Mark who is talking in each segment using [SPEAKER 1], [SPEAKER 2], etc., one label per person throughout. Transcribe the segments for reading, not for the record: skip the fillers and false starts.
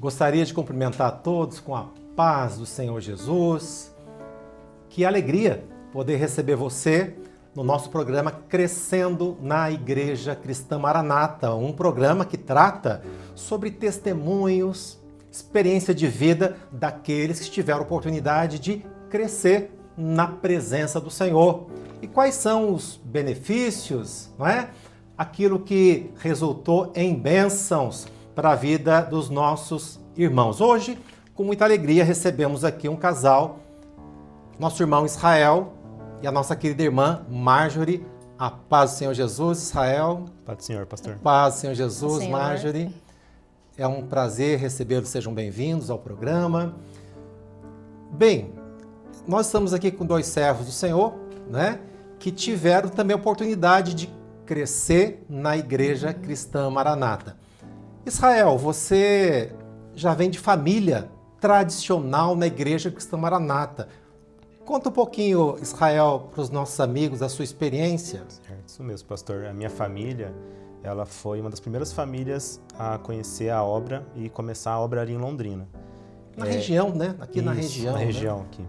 [SPEAKER 1] Gostaria de cumprimentar a todos com a paz do Senhor Jesus. Que alegria poder receber você no nosso programa Crescendo na Igreja Cristã Maranata, um programa que trata sobre testemunhos, experiência de vida daqueles que tiveram oportunidade de crescer na presença do Senhor. E quais são os benefícios, não é? Aquilo que resultou em bênçãos para a vida dos nossos irmãos. Hoje, com muita alegria, recebemos aqui um casal, nosso irmão Israel e a nossa querida irmã Marjorie. A paz do Senhor Jesus, Israel.
[SPEAKER 2] Paz do Senhor, pastor.
[SPEAKER 1] Paz do Senhor Jesus,
[SPEAKER 3] Senhor.
[SPEAKER 1] Marjorie. É um prazer recebê-los, sejam bem-vindos ao programa. Bem, nós estamos aqui com dois servos do Senhor, né, que tiveram também a oportunidade de crescer na Igreja Cristã Maranata. Israel, você já vem de família tradicional na Igreja Cristã Maranata. Conta um pouquinho, Israel, para os nossos amigos, a sua experiência.
[SPEAKER 2] Certo, isso mesmo, pastor. A minha família, ela foi uma das primeiras famílias a conhecer a obra e começar a obra ali em Londrina.
[SPEAKER 1] Na região, né? Aqui na região.
[SPEAKER 2] Na
[SPEAKER 1] né?
[SPEAKER 2] região aqui.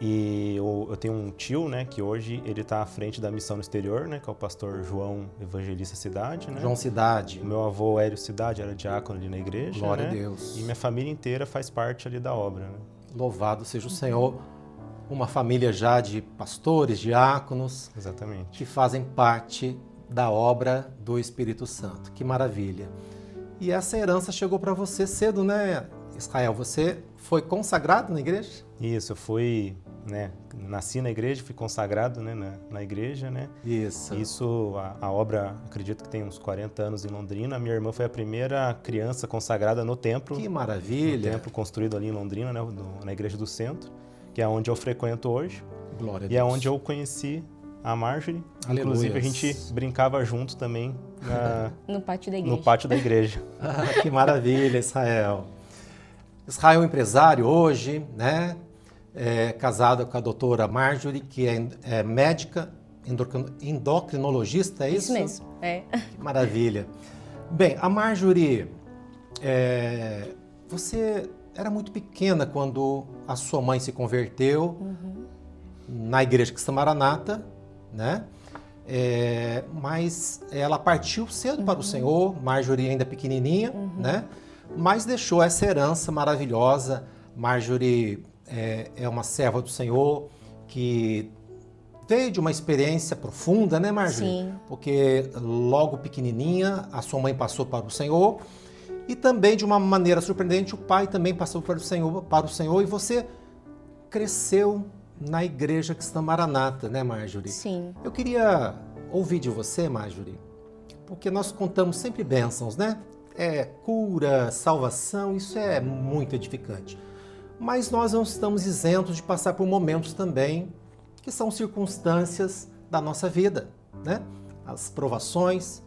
[SPEAKER 2] E eu tenho um tio, né, que hoje ele está à frente da missão no exterior, né, que é o pastor João Evangelista Cidade, né?
[SPEAKER 1] João Cidade.
[SPEAKER 2] O meu avô Hélio Cidade era diácono ali na igreja,
[SPEAKER 1] Glória
[SPEAKER 2] né?
[SPEAKER 1] a Deus.
[SPEAKER 2] E minha família inteira faz parte ali da obra, né?
[SPEAKER 1] Louvado seja o Senhor. Uma família já de pastores, diáconos,
[SPEAKER 2] Exatamente.
[SPEAKER 1] que fazem parte da obra do Espírito Santo. Que maravilha. E essa herança chegou para você cedo, né, Israel? Você foi consagrado na igreja?
[SPEAKER 2] Isso, eu fui, né, nasci na igreja, fui consagrado, né, na igreja, né?
[SPEAKER 1] Isso.
[SPEAKER 2] Isso, a obra, acredito que tem uns 40 anos em Londrina. Minha irmã foi a primeira criança consagrada no templo.
[SPEAKER 1] Que
[SPEAKER 2] No
[SPEAKER 1] maravilha.
[SPEAKER 2] templo construído ali em Londrina, né, na igreja do centro, que é onde eu frequento hoje.
[SPEAKER 1] Glória a
[SPEAKER 2] E
[SPEAKER 1] Deus.
[SPEAKER 2] é onde eu conheci a Marjorie.
[SPEAKER 1] Aleluias.
[SPEAKER 2] Inclusive, a gente brincava junto também
[SPEAKER 3] No pátio da igreja.
[SPEAKER 2] no pátio da igreja.
[SPEAKER 1] Ah, que maravilha, Israel. Israel é um empresário hoje, né? É casado com a doutora Marjorie, que é médica, endocrinologista, é isso?
[SPEAKER 3] Isso mesmo, é.
[SPEAKER 1] Que maravilha. Bem, a Marjorie, você era muito pequena quando a sua mãe se converteu na Igreja Cristã Maranata, né? Mas ela partiu cedo para o Senhor, Marjorie ainda pequenininha, né? Mas deixou essa herança maravilhosa. Marjorie é uma serva do Senhor que veio de uma experiência profunda, né, Marjorie?
[SPEAKER 3] Sim.
[SPEAKER 1] Porque logo pequenininha a sua mãe passou para o Senhor e também de uma maneira surpreendente o pai também passou para o Senhor e você cresceu na Igreja Cristã Maranata, né, Marjorie?
[SPEAKER 3] Sim.
[SPEAKER 1] Eu queria ouvir de você, Marjorie, porque nós contamos sempre bênçãos, né? Cura, salvação, isso é muito edificante. Mas nós não estamos isentos de passar por momentos também que são circunstâncias da nossa vida, né? As provações.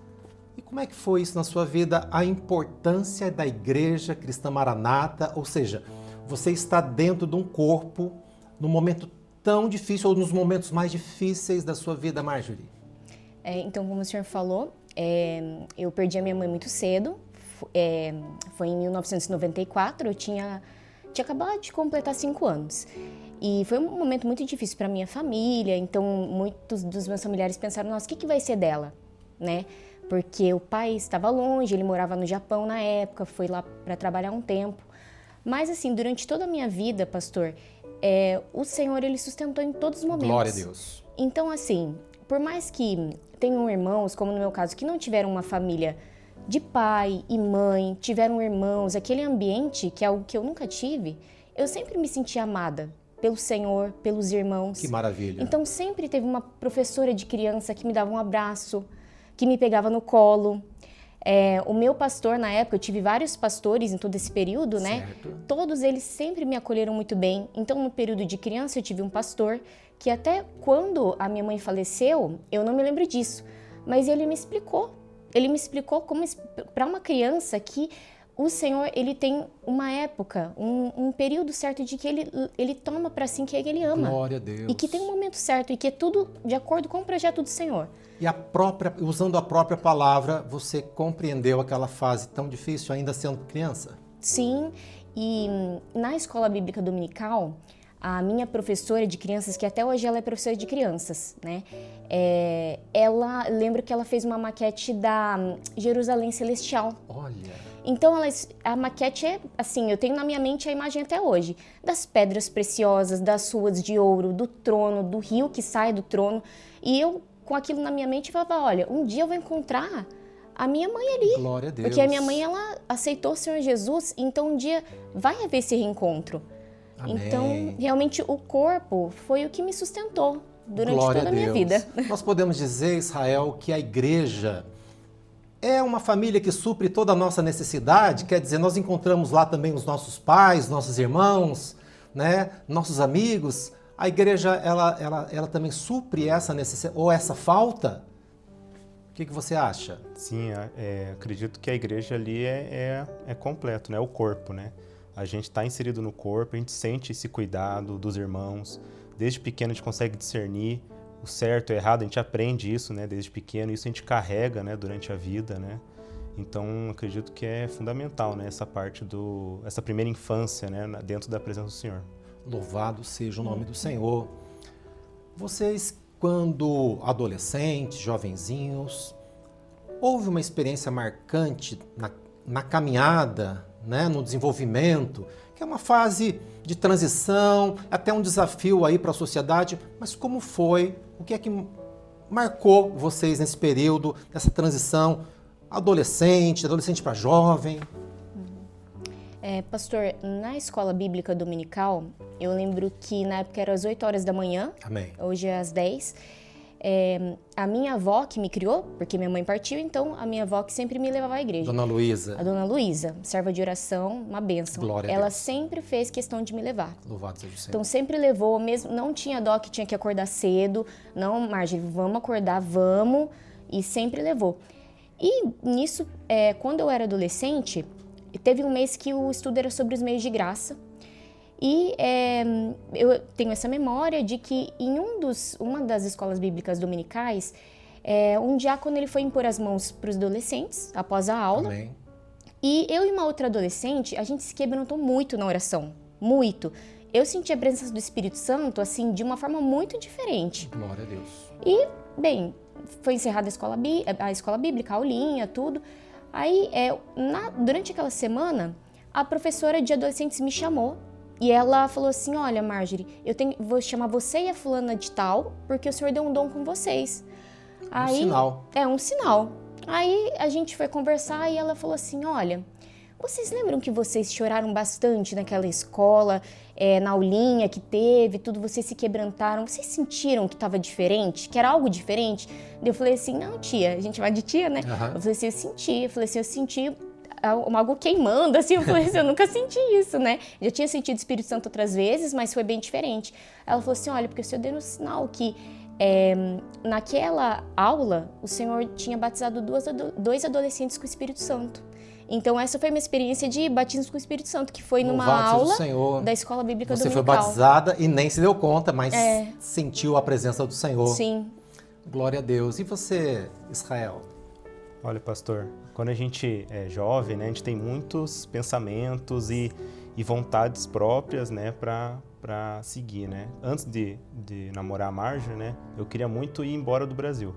[SPEAKER 1] E como é que foi isso na sua vida? A importância da Igreja Cristã Maranata, ou seja, você está dentro de um corpo num momento tão difícil ou nos momentos mais difíceis da sua vida, Marjorie.
[SPEAKER 3] Então, como o senhor falou, eu perdi a minha mãe muito cedo. Foi em 1994, eu tinha acabado de completar 5 anos. E foi um momento muito difícil para minha família, então muitos dos meus familiares pensaram, nossa, o que vai ser dela, né? Porque o pai estava longe, ele morava no Japão na época, foi lá para trabalhar um tempo. Mas assim, durante toda a minha vida, pastor, o Senhor, ele sustentou em todos os momentos.
[SPEAKER 1] Glória a Deus.
[SPEAKER 3] Então assim, por mais que tenham irmãos, como no meu caso, que não tiveram uma família de pai e mãe, tiveram irmãos, aquele ambiente que é algo que eu nunca tive, eu sempre me senti amada pelo Senhor, pelos irmãos.
[SPEAKER 1] Que maravilha.
[SPEAKER 3] Então sempre teve uma professora de criança que me dava um abraço, que me pegava no colo. O meu pastor, na época, eu tive vários pastores em todo esse período, né?
[SPEAKER 1] Certo.
[SPEAKER 3] Todos eles sempre me acolheram muito bem. Então, no período de criança, eu tive um pastor que até quando a minha mãe faleceu, eu não me lembro disso, mas ele me explicou. Ele me explicou como para uma criança que o Senhor, ele tem uma época, um período certo de que ele toma para si que ele ama.
[SPEAKER 1] Glória a Deus.
[SPEAKER 3] E que tem um momento certo e que é tudo de acordo com o projeto do Senhor.
[SPEAKER 1] E usando a própria palavra, você compreendeu aquela fase tão difícil ainda sendo criança?
[SPEAKER 3] Sim, e na escola bíblica dominical, a minha professora de crianças, que até hoje ela é professora de crianças, né? Lembro que ela fez uma maquete da Jerusalém Celestial.
[SPEAKER 1] Olha.
[SPEAKER 3] Então, a maquete é, assim, eu tenho na minha mente a imagem até hoje, das pedras preciosas, das ruas de ouro, do trono, do rio que sai do trono. E eu, com aquilo na minha mente, falava, olha, um dia eu vou encontrar a minha mãe ali.
[SPEAKER 1] Glória a Deus.
[SPEAKER 3] Porque a minha mãe, ela aceitou o Senhor Jesus, então um dia vai haver esse reencontro.
[SPEAKER 1] Amém.
[SPEAKER 3] Então, realmente, o corpo foi o que me sustentou durante
[SPEAKER 1] Glória
[SPEAKER 3] toda a minha vida.
[SPEAKER 1] Nós podemos dizer, Israel, que a igreja é uma família que supre toda a nossa necessidade, quer dizer, nós encontramos lá também os nossos pais, nossos irmãos, né, nossos amigos. A igreja, ela também supre essa necessidade, ou essa falta? O que você acha?
[SPEAKER 2] Sim, acredito que a igreja ali é completo, né? O corpo, né? A gente está inserido no corpo, a gente sente esse cuidado dos irmãos. Desde pequeno a gente consegue discernir o certo e o errado, a gente aprende isso, né? Desde pequeno, isso a gente carrega, né? Durante a vida, né? Então, acredito que é fundamental, né? Essa parte essa primeira infância, né? Dentro da presença do Senhor.
[SPEAKER 1] Louvado seja o nome do Senhor. Vocês, quando adolescentes, jovenzinhos, houve uma experiência marcante na caminhada, né, no desenvolvimento, que é uma fase de transição, até um desafio aí para a sociedade, mas como foi? O que é que marcou vocês nesse período, nessa transição adolescente para jovem?
[SPEAKER 3] Pastor, na escola bíblica dominical, eu lembro que na época era às 8 horas da manhã,
[SPEAKER 1] Amém.
[SPEAKER 3] Hoje é às 10. A minha avó que me criou, porque minha mãe partiu, então a minha avó que sempre me levava à igreja.
[SPEAKER 1] Dona Luísa.
[SPEAKER 3] A Dona Luísa, serva de oração, uma bênção.
[SPEAKER 1] Glória a
[SPEAKER 3] Ela
[SPEAKER 1] Deus.
[SPEAKER 3] sempre fez questão de me levar.
[SPEAKER 1] Louvado seja o Senhor.
[SPEAKER 3] Então sempre levou, mesmo não tinha dó que tinha que acordar cedo. Não, Marjorie, vamos acordar, vamos. E sempre levou. E nisso, quando eu era adolescente, teve um mês que o estudo era sobre os meios de graça. E eu tenho essa memória de que em uma das escolas bíblicas dominicais, um diácono ele foi impor as mãos para os adolescentes após a aula.
[SPEAKER 1] Amém.
[SPEAKER 3] E eu e uma outra adolescente, a gente se quebrantou muito na oração, muito. Eu senti a presença do Espírito Santo, assim, de uma forma muito diferente.
[SPEAKER 1] Glória a Deus.
[SPEAKER 3] E, bem, foi encerrada a escola bíblica, a aulinha, tudo. Aí, durante aquela semana, a professora de adolescentes me chamou e ela falou assim, olha, Marjorie, vou chamar você e a fulana de tal, porque o Senhor deu um dom com vocês.
[SPEAKER 1] Um sinal.
[SPEAKER 3] É um sinal. Aí a gente foi conversar e ela falou assim, olha, vocês lembram que vocês choraram bastante naquela escola, na aulinha que teve, tudo, vocês se quebrantaram, vocês sentiram que estava diferente, que era algo diferente? Daí eu falei assim, não, tia, a gente vai de tia, né?
[SPEAKER 1] Uhum.
[SPEAKER 3] Eu falei assim, eu senti algo queimando, assim, eu falei assim, eu nunca senti isso, né? Já tinha sentido o Espírito Santo outras vezes, mas foi bem diferente. Ela falou assim, olha, porque o Senhor deu um sinal que naquela aula o Senhor tinha batizado dois adolescentes com o Espírito Santo. Então essa foi a minha experiência de batismo com o Espírito Santo, que foi numa aula da Escola Bíblica Dominical.
[SPEAKER 1] Você foi batizada e nem se deu conta, mas sentiu a presença do Senhor.
[SPEAKER 3] Sim.
[SPEAKER 1] Glória a Deus. E você, Israel?
[SPEAKER 2] Olha, pastor, quando a gente é jovem, né, a gente tem muitos pensamentos e vontades próprias, né, para seguir, né? Antes de namorar a Marjorie, né, eu queria muito ir embora do Brasil.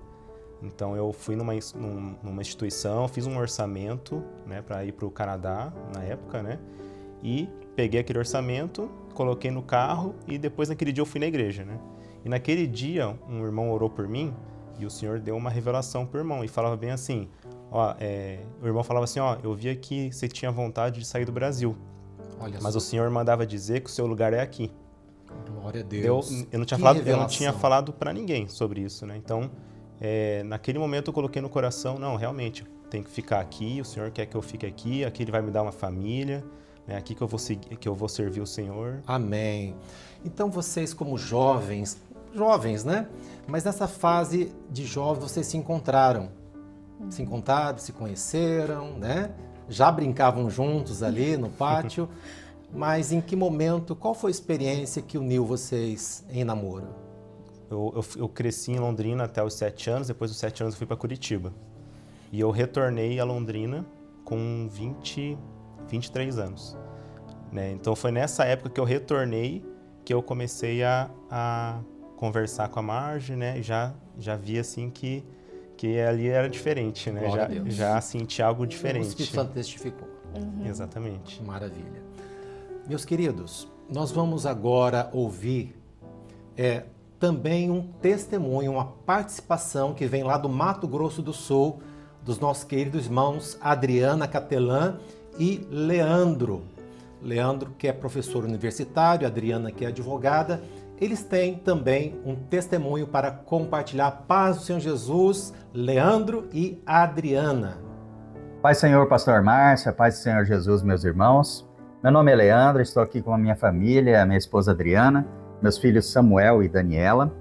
[SPEAKER 2] Então eu fui numa instituição, fiz um orçamento, né, para ir para o Canadá na época, né, e peguei aquele orçamento, coloquei no carro e depois naquele dia eu fui na igreja, né. E naquele dia um irmão orou por mim e o Senhor deu uma revelação pro irmão e falava bem assim, o irmão falava assim, eu via que você tinha vontade de sair do Brasil, mas o Senhor mandava dizer que o seu lugar é aqui.
[SPEAKER 1] Glória a Deus.
[SPEAKER 2] Eu não tinha falado para ninguém sobre isso, né? Então, naquele momento eu coloquei no coração, não, realmente, tem que ficar aqui, o Senhor quer que eu fique aqui Ele vai me dar uma família, né? Aqui que eu vou servir o Senhor.
[SPEAKER 1] Amém. Então vocês como jovens, né? Mas nessa fase de jovens vocês se encontraram, se conheceram, né? Já brincavam juntos ali no pátio, mas em que momento, qual foi a experiência que uniu vocês em namoro?
[SPEAKER 2] Eu cresci em Londrina até os 7 anos, depois dos 7 anos eu fui para Curitiba. E eu retornei a Londrina com 20 23 anos. Né? Então foi nessa época que eu retornei que eu comecei a conversar com a Marge, né? E já vi assim que ali era diferente, né?
[SPEAKER 1] Glória a Deus.
[SPEAKER 2] Já senti algo
[SPEAKER 1] O
[SPEAKER 2] diferente.
[SPEAKER 1] Espírito Santo testificou.
[SPEAKER 2] Exatamente.
[SPEAKER 1] Maravilha. Meus queridos, nós vamos agora ouvir também um testemunho, uma participação que vem lá do Mato Grosso do Sul, dos nossos queridos irmãos Adriana Catelã e Leandro. Leandro, que é professor universitário, Adriana, que é advogada. Eles têm também um testemunho para compartilhar. Paz do Senhor Jesus, Leandro e Adriana.
[SPEAKER 4] Paz Senhor, Pastor Márcia, paz do Senhor Jesus, meus irmãos. Meu nome é Leandro, estou aqui com a minha família, a minha esposa Adriana, meus filhos Samuel e Daniela.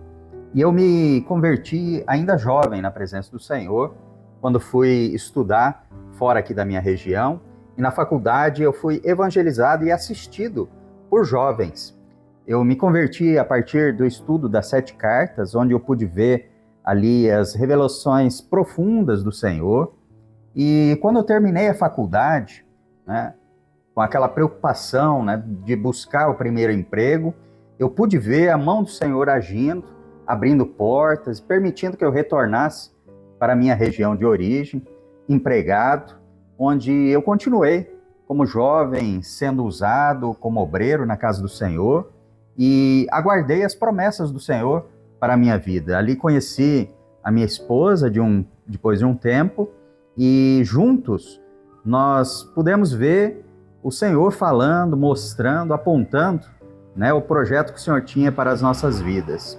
[SPEAKER 4] E eu me converti ainda jovem na presença do Senhor, quando fui estudar fora aqui da minha região. E na faculdade eu fui evangelizado e assistido por jovens. Eu me converti a partir do estudo das 7 cartas, onde eu pude ver ali as revelações profundas do Senhor. E quando eu terminei a faculdade, né, com aquela preocupação, né, de buscar o primeiro emprego, eu pude ver a mão do Senhor agindo, abrindo portas, permitindo que eu retornasse para a minha região de origem, empregado, onde eu continuei como jovem, sendo usado como obreiro na casa do Senhor e aguardei as promessas do Senhor para a minha vida. Ali conheci a minha esposa depois de um tempo e juntos nós pudemos ver o Senhor falando, mostrando, apontando, né, o projeto que o Senhor tinha para as nossas vidas.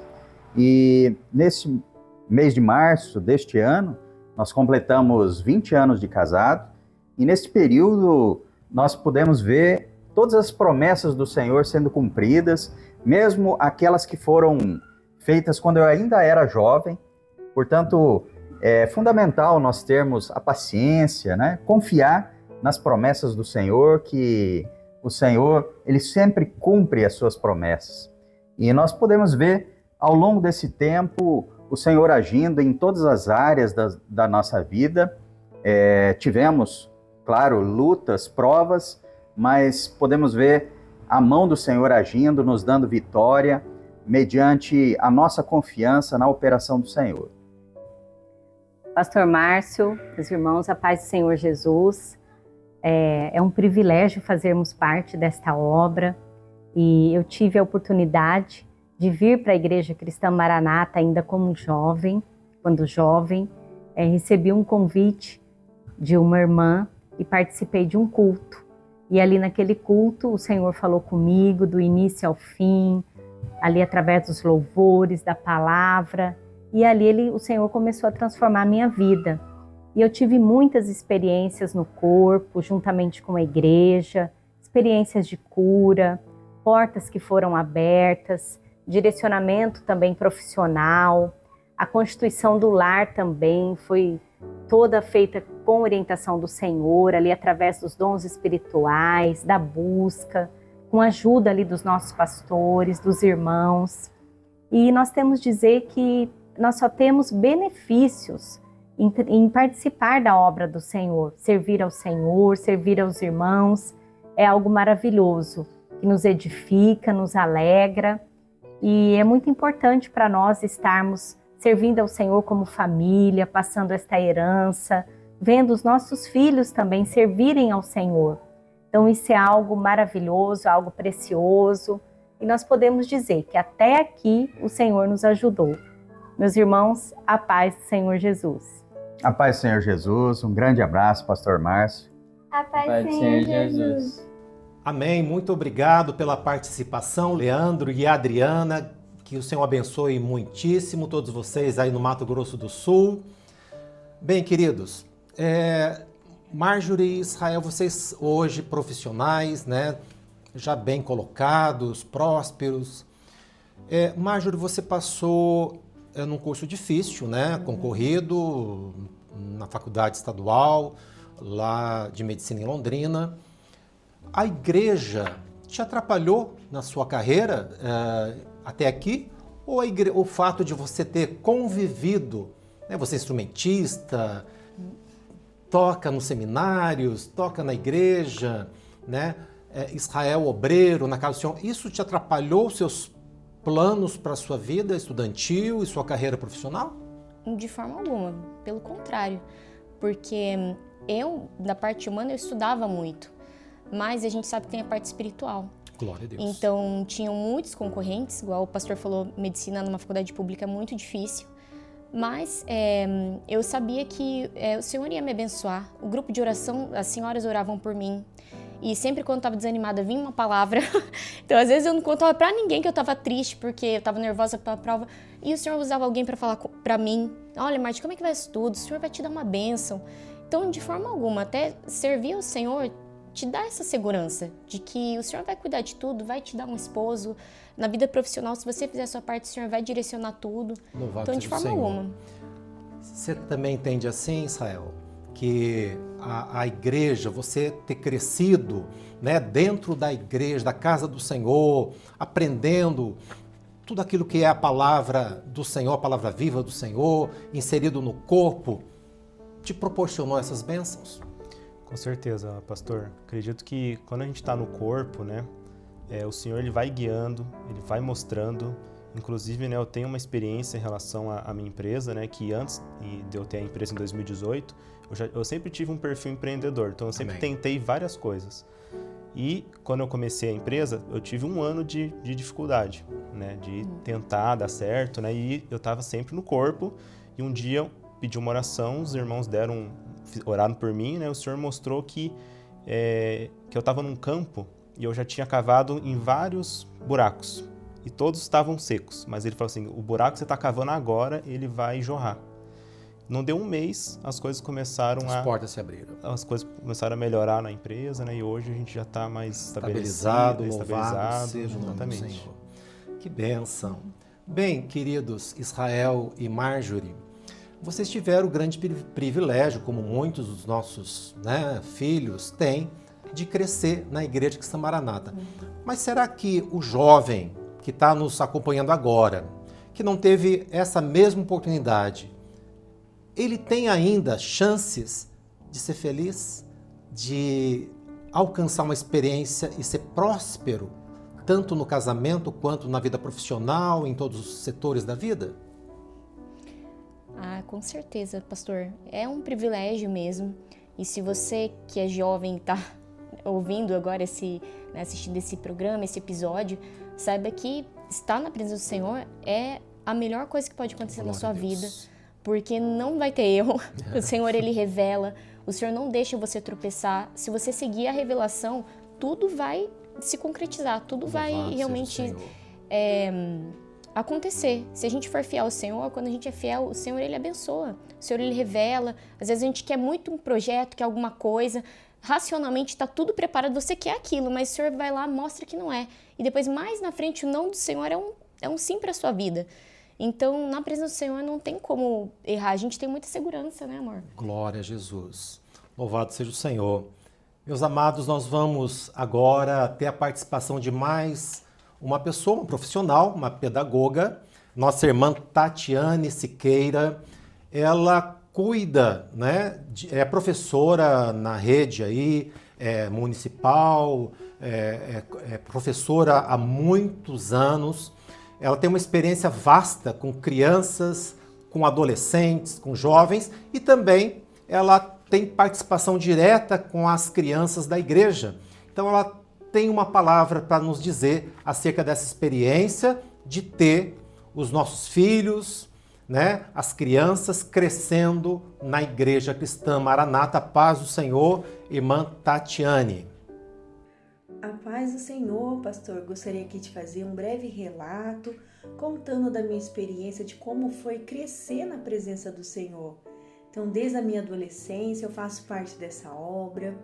[SPEAKER 4] E nesse mês de março deste ano, nós completamos 20 anos de casado, e nesse período nós pudemos ver todas as promessas do Senhor sendo cumpridas, mesmo aquelas que foram feitas quando eu ainda era jovem. Portanto, é fundamental nós termos a paciência, né? Confiar nas promessas do Senhor, que o Senhor, ele sempre cumpre as suas promessas. E nós podemos ver, ao longo desse tempo, o Senhor agindo em todas as áreas da nossa vida. Tivemos, claro, lutas, provas, mas podemos ver a mão do Senhor agindo, nos dando vitória, mediante a nossa confiança na operação do Senhor.
[SPEAKER 5] Pastor Márcio, meus irmãos, a paz do Senhor Jesus. É um privilégio fazermos parte desta obra e eu tive a oportunidade de vir para a Igreja Cristã Maranata ainda como jovem. Quando jovem, recebi um convite de uma irmã e participei de um culto. E ali naquele culto o Senhor falou comigo do início ao fim, ali através dos louvores, da palavra. E ali o Senhor começou a transformar a minha vida. E eu tive muitas experiências no corpo, juntamente com a igreja, experiências de cura, portas que foram abertas, direcionamento também profissional. A constituição do lar também foi toda feita com orientação do Senhor, ali através dos dons espirituais, da busca, com a ajuda ali dos nossos pastores, dos irmãos. E nós temos que dizer que nós só temos benefícios em participar da obra do Senhor, servir ao Senhor, servir aos irmãos, é algo maravilhoso, que nos edifica, nos alegra, e é muito importante para nós estarmos servindo ao Senhor como família, passando esta herança, vendo os nossos filhos também servirem ao Senhor. Então isso é algo maravilhoso, algo precioso, e nós podemos dizer que até aqui o Senhor nos ajudou. Meus irmãos, a paz do Senhor Jesus.
[SPEAKER 4] A paz do Senhor Jesus, um grande abraço, Pastor Márcio.
[SPEAKER 6] A paz do Senhor Jesus.
[SPEAKER 1] Amém, muito obrigado pela participação, Leandro e Adriana, que o Senhor abençoe muitíssimo todos vocês aí no Mato Grosso do Sul. Bem, queridos, Marjorie e Israel, vocês hoje profissionais, né, já bem colocados, prósperos. Marjorie, você passou num curso difícil, né, concorrido na faculdade estadual, lá de medicina em Londrina. A igreja te atrapalhou na sua carreira até aqui? Ou o fato de você ter convivido, né, você é instrumentista, toca nos seminários, toca na igreja, né? Israel obreiro na casa do Senhor, isso te atrapalhou os seus planos para a sua vida estudantil e sua carreira profissional?
[SPEAKER 3] De forma alguma, pelo contrário, porque eu, da parte humana, eu estudava muito, mas a gente sabe que tem a parte espiritual.
[SPEAKER 1] Glória a Deus.
[SPEAKER 3] Então, tinham muitos concorrentes, igual o pastor falou, medicina numa faculdade pública é muito difícil, mas eu sabia que o Senhor ia me abençoar. O grupo de oração, as senhoras oravam por mim, e sempre quando eu estava desanimada, vinha uma palavra. Então, às vezes eu não contava pra ninguém que eu estava triste, porque eu estava nervosa pela prova, e o Senhor usava alguém para falar pra mim: olha, Marti, como é que vai isso tudo? O Senhor vai te dar uma bênção. Então, de forma alguma, até servir ao Senhor te dá essa segurança de que o Senhor vai cuidar de tudo, vai te dar um esposo. Na vida profissional, se você fizer a sua parte, o Senhor vai direcionar tudo.
[SPEAKER 1] Louvado
[SPEAKER 3] Então, de
[SPEAKER 1] seja o
[SPEAKER 3] forma
[SPEAKER 1] Senhor.
[SPEAKER 3] alguma.
[SPEAKER 1] Você também entende assim, Israel, que a igreja, você ter crescido, né, dentro da igreja, da casa do Senhor, aprendendo tudo aquilo que é a palavra do Senhor, a palavra viva do Senhor, inserido no corpo, te proporcionou essas bênçãos?
[SPEAKER 2] Com certeza, pastor. Acredito que quando a gente está no corpo, né, o Senhor ele vai guiando, ele vai mostrando. Inclusive, né, eu tenho uma experiência em relação à minha empresa, né, que antes de eu ter a empresa em 2018, eu sempre tive um perfil empreendedor, então eu sempre tentei várias coisas. E quando eu comecei a empresa, eu tive um ano de dificuldade, né, de tentar dar certo, né, e eu estava sempre no corpo. E um dia eu pedi uma oração, os irmãos oraram por mim, né, o Senhor mostrou que eu estava num campo e eu já tinha cavado em vários buracos. E todos estavam secos, mas ele falou assim: o buraco que você está cavando agora, ele vai jorrar. Não deu um mês, as coisas começaram
[SPEAKER 1] As portas se abriram.
[SPEAKER 2] As coisas começaram a melhorar na empresa, né? E hoje a gente já está mais
[SPEAKER 1] Estabilizado,
[SPEAKER 2] estabilizado,
[SPEAKER 1] louvado seja o nome do
[SPEAKER 2] exatamente.
[SPEAKER 1] Senhor. Que bênção. Bem, queridos Israel e Marjorie, vocês tiveram o grande privilégio, como muitos dos nossos, né, filhos têm, de crescer na Igreja Cristã Maranata. Mas será que o jovem que está nos acompanhando agora, que não teve essa mesma oportunidade, ele tem ainda chances de ser feliz, de alcançar uma experiência e ser próspero, tanto no casamento quanto na vida profissional, em todos os setores da vida?
[SPEAKER 3] Ah, com certeza, pastor. É um privilégio mesmo. E se você que é jovem está ouvindo agora assistindo esse programa, esse episódio, saiba que estar na presença do Senhor é a melhor coisa que pode acontecer na sua vida, porque não vai ter erro. O Senhor, ele revela, o Senhor não deixa você tropeçar. Se você seguir a revelação, tudo vai se concretizar, tudo vai realmente acontecer. Se a gente for fiel ao Senhor, quando a gente é fiel, o Senhor, ele abençoa. O Senhor, ele revela. Às vezes a gente quer muito um projeto, quer alguma coisa, racionalmente está tudo preparado, você quer aquilo, mas o Senhor vai lá, mostra que não é. E depois, mais na frente, o não do Senhor é um sim para a sua vida. Então, na presença do Senhor não tem como errar, a gente tem muita segurança, né, amor?
[SPEAKER 1] Glória a Jesus. Louvado seja o Senhor. Meus amados, nós vamos agora ter a participação de mais uma pessoa, um profissional, uma pedagoga, nossa irmã Tatiane Siqueira. Ela cuida, né, é professora na rede aí, municipal, é professora há muitos anos. Ela tem uma experiência vasta com crianças, com adolescentes, com jovens, e também ela tem participação direta com as crianças da igreja. Então ela tem uma palavra para nos dizer acerca dessa experiência de ter os nossos filhos, né, as crianças crescendo na Igreja Cristã Maranata. Paz do Senhor, irmã Tatiane.
[SPEAKER 7] A paz do Senhor, pastor. Gostaria aqui de fazer um breve relato contando da minha experiência de como foi crescer na presença do Senhor. Então, desde a minha adolescência, eu faço parte dessa obra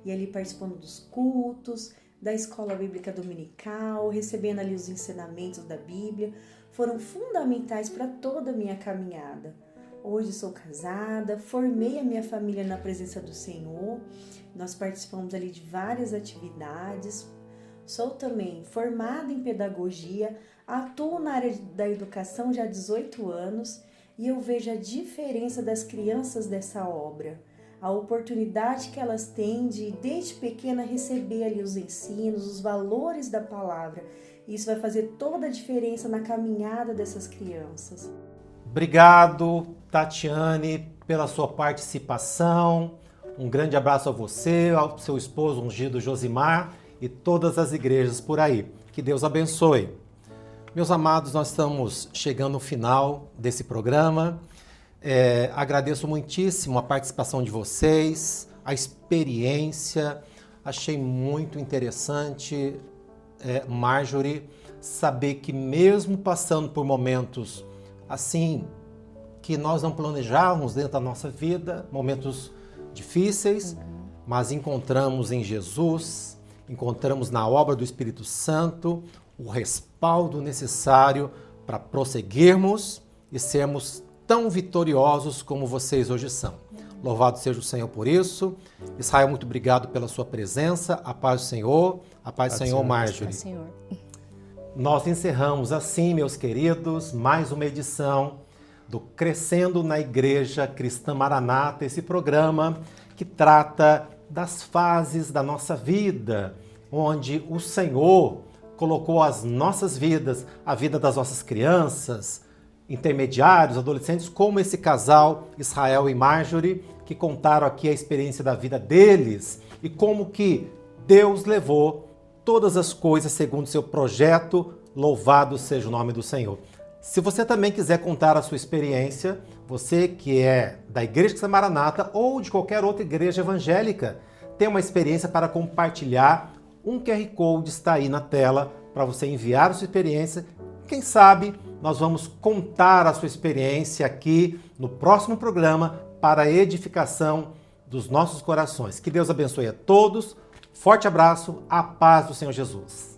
[SPEAKER 7] e ali participando dos cultos, da escola bíblica dominical, recebendo ali os ensinamentos da Bíblia, foram fundamentais para toda a minha caminhada. Hoje sou casada, formei a minha família na presença do Senhor, nós participamos ali de várias atividades. Sou também formada em pedagogia, atuo na área da educação já há 18 anos e eu vejo a diferença das crianças dessa obra. a oportunidade que elas têm de, desde pequena, receber ali os ensinos, os valores da palavra. Isso vai fazer toda a diferença na caminhada dessas crianças.
[SPEAKER 1] Obrigado, Tatiane, pela sua participação. Um grande abraço a você, ao seu esposo ungido Josimar e todas as igrejas por aí. Que Deus abençoe. Meus amados, nós estamos chegando ao final desse programa. Agradeço muitíssimo a participação de vocês, a experiência. Achei muito interessante, Marjorie, saber que mesmo passando por momentos assim, que nós não planejávamos dentro da nossa vida, momentos difíceis, mas encontramos em Jesus, encontramos na obra do Espírito Santo o respaldo necessário para prosseguirmos e sermos tão vitoriosos como vocês hoje são. Louvado seja o Senhor por isso. Israel, muito obrigado pela sua presença. A paz do Senhor. A paz do Senhor, Marjorie.
[SPEAKER 3] Senhor.
[SPEAKER 1] Nós encerramos assim, meus queridos, mais uma edição do Crescendo na Igreja Cristã Maranata, esse programa que trata das fases da nossa vida, onde o Senhor colocou as nossas vidas, a vida das nossas crianças, intermediários, adolescentes, como esse casal, Israel e Marjorie, que contaram aqui a experiência da vida deles e como que Deus levou todas as coisas segundo seu projeto. Louvado seja o nome do Senhor. Se você também quiser contar a sua experiência, você que é da Igreja Cristã Maranata ou de qualquer outra igreja evangélica, tem uma experiência para compartilhar, um QR Code está aí na tela para você enviar a sua experiência. Quem sabe nós vamos contar a sua experiência aqui no próximo programa para a edificação dos nossos corações. Que Deus abençoe a todos. Forte abraço, a paz do Senhor Jesus.